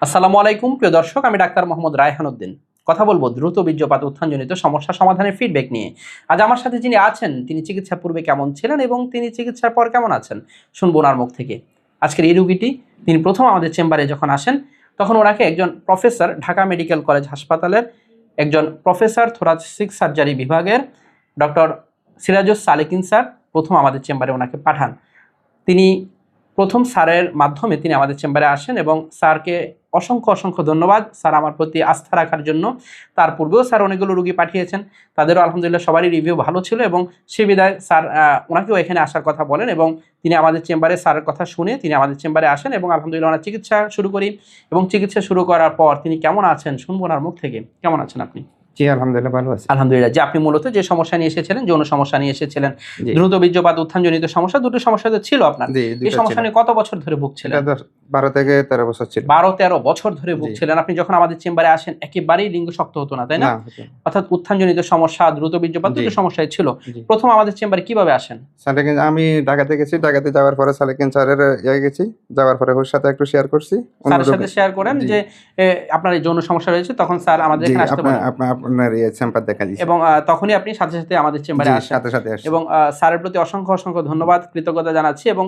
আসসালামু আলাইকুম প্রিয় দর্শক, আমি ডাক্তার মোহাম্মদ রায়হান উদ্দিন। কথা বলবো দ্রুত বীর্যপাত উত্থানজনিত সমস্যা সমাধানের ফিডব্যাক নিয়ে। আজ আমার সাথে যিনি আছেন তিনি চিকিৎসা পূর্বে কেমন ছিলেন এবং তিনি চিকিৎসার পর কেমন আছেন শুনবো ওনার মুখ থেকে। আজকের এই রুগীটি তিনি প্রথম আমাদের চেম্বারে যখন আসেন তখন ওনাকে একজন প্রফেসর, ঢাকা মেডিকেল কলেজ হাসপাতালের একজন প্রফেসর থোরাসিক সার্জারি বিভাগের ডক্টর সিরাজুস সালেকিন স্যার প্রথম আমাদের চেম্বারে ওনাকে পাঠান। তিনি প্রথম স্যারের মাধ্যমে তিনি আমাদের চেম্বারে আসেন এবং স্যারকে অসংখ্য অসংখ্য ধন্যবাদ স্যার আমার প্রতি আস্থা রাখার জন্য। তার পূর্বেও স্যার অনেকগুলো রুগী পাঠিয়েছেন, তাদেরও আলহামদুলিল্লাহ সবারই রিভিউ ভালো ছিল এবং সে বিদায় স্যার ওনাকেও এখানে আসার কথা বলেন এবং তিনি আমাদের চেম্বারে স্যারের কথা শুনে তিনি আমাদের চেম্বারে আসেন এবং আলহামদুলিল্লাহ ওনার চিকিৎসা শুরু করি। এবং চিকিৎসা শুরু করার পর তিনি কেমন আছেন শুনবো ওনার মুখ থেকে। কেমন আছেন আপনি? জি আলহামদুলিল্লাহ ভালো আছি। আলহামদুলিল্লাহ। যে আপনি মূলত যে সমস্যা নিয়ে এসেছিলেন, যৌন সমস্যা নিয়ে এসেছিলেন, জি। দ্রুত বীর্যপাত উত্থানজনিত সমস্যা, দুটো সমস্যা তো ছিল আপনার। জি, এই দুইটা সমস্যা ছিল। নিয়ে কত বছর ধরে ভুগছিলেন? এটা 12 থেকে 13 বছর ছিল। 12-13 বছর ধরে জি। ভুগছিলেন। আপনি যখন আমাদের চেম্বারে আসেন একেবারেই লিঙ্গ শক্ত হতো না, তাই না? না, হতো না। অর্থাৎ উত্থানজনিত সমস্যা, দ্রুত বীর্যপাত, জি। দুটো সমস্যাই ছিল। জি। প্রথম আমাদের চেম্বারে কিভাবে আসেন? সালেকিন আমি ঢাকাতে গেছি, ঢাকাতে যাওয়ার পরে সালেকিন স্যারের গেছি, যাওয়ার পরে ওর সাথে একটু শেয়ার করছি। স্যারের সাথে শেয়ার করেন জি। যে আপনার এই যৌন সমস্যা রয়েছে, তখন স্যার আমাদের জি, এখানে আসতে বলেন আপনার চেম্বার দেখা দিয়েছি। এবং তখনই আপনি সাথে সাথে আমাদের চেম্বারে জি, আসেন সাথে সাথে আসছি। এবং স্যারের প্রতি অসংখ্য অসংখ্য ধন্যবাদ, কৃতজ্ঞতা জানাচ্ছি। এবং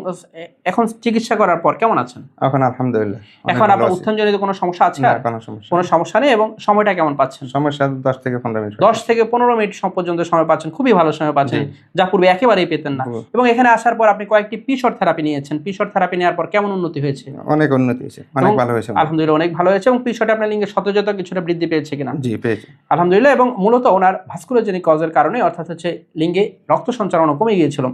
এখন চিকিৎসা করার পর কেমন আছেন? এখন আলহামদুলিল্লাহ অনেক এখন ভালো আপনার আছি। উত্থানজনিত কোনো সমস্যা আছে? না, আর কোনো সমস্যা কোনো নেই। সমস্যা নেই এবং সময়টা কেমন পাচ্ছেন? সমস্যা 10 থেকে 15 মিনিট। 10 থেকে 15 মিনিট পর্যন্ত সময় পাচ্ছেন, খুবই ভালো সময় পাচ্ছেন, জি। যা পূর্বে একেবারেই পেতেন না। হুম। এবং এখানে আসার পর আপনি কয়েকটি পিশর থেরাপি নিয়েছেন। পিশর থেরাপি নেওয়ার পর কেমন উন্নতি হয়েছে? অনেক উন্নতি হয়েছে, অনেক এবং ভালো হয়েছে। আলহামদুলিল্লাহ অনেক ভালো হয়েছে। এবং পিশরটা আপনার লিঙ্গের সতেজতা কিছুটা বৃদ্ধি পেয়েছে কিনা? জি, পেয়েছি। আলহামদুলিল্লাহ। এবং মূলত ওনার ভাস্কুলোজেনিক কজের কারণে, অর্থাৎ হচ্ছে লিঙ্গে রক্ত সঞ্চালনও কমে গিয়েছিল,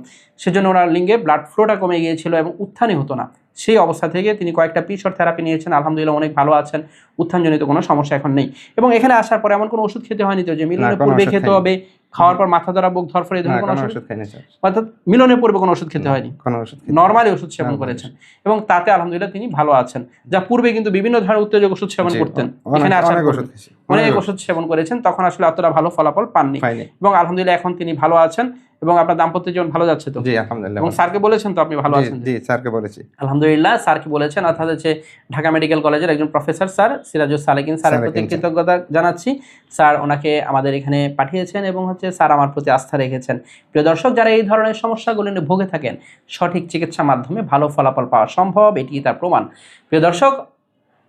সেজন্য ওনার লিঙ্গে ব্লাড ফ্লোটা কমে গিয়েছিল এবং উত্থানই হতো না। সেই অবস্থা থেকে তিনি কয়েকটা পিশর থেরাপি নিয়েছেন, আলহামদুলিল্লাহ অনেক ভালো আছেন, উত্থানজনিত কোনো সমস্যা এখন নেই। এবং এখানে আসার পর এমন কোনো ওষুধ খেতে হয়নি তো যে মিলনের কোনো পূর্বে ওষুধ খেতে খাইনি। হবে, খাওয়ার পর মাথা ধরা, বুক ধরফরে, এই না, ধরনের কোনো কোনো ওষুধ? ওষুধ খাইনি স্যার। অর্থাৎ মিলনের পূর্বে কোনো ওষুধ খেতে হয়নি, কোনো ওষুধ খাইনি। নরমালি ওষুধ সেবন নরমালি করেছেন এবং তাতে আলহামদুলিল্লাহ তিনি ভালো আছেন। যা পূর্বে কিন্তু বিভিন্ন ধরনের উত্তেজক ওষুধ সেবন জি, করতেন, অনেক এখানে আসার অনেক পর ওষুধ খেয়েছি। অনেক ওষুধ সেবন করেছেন, তখন আসলে অতটা ভালো ফলাফল পাননি। পাইনি। এবং আলহামদুলিল্লাহ এখন তিনি ভালো আছেন এবং আপনার দাম্পত্য জীবন ভালো যাচ্ছে তো? জি আলহামদুলিল্লাহ এবং ভালো। স্যারকে বলেছেন তো আপনি ভালো জি, আছেন? জি স্যারকে বলেছি। আলহামদুলিল্লাহ স্যারকে বলেছেন, অর্থাৎ হচ্ছে ঢাকা মেডিকেল কলেজের একজন প্রফেসর স্যার সিরাজুস সালেকিন স্যারের প্রতি সালেকিন স্যার। কৃতজ্ঞতা জানাচ্ছি। স্যার ওনাকে আমাদের এখানে পাঠিয়েছেন এবং হচ্ছে স্যার আমার প্রতি আস্থা রেখেছেন। প্রিয় দর্শক, যারা এই ধরনের সমস্যাগুলো নিয়ে ভুগে থাকেন, সঠিক চিকিৎসার মাধ্যমে ভালো ফলাফল পাওয়া সম্ভব, এটি তার প্রমাণ। প্রিয় দর্শক,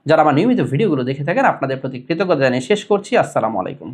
যারা আমার নিয়মিত ভিডিওগুলো দেখে থাকেন, আপনাদের প্রতি কৃতজ্ঞতা জানিয়ে শেষ করছি। আসসালামু আলাইকুম।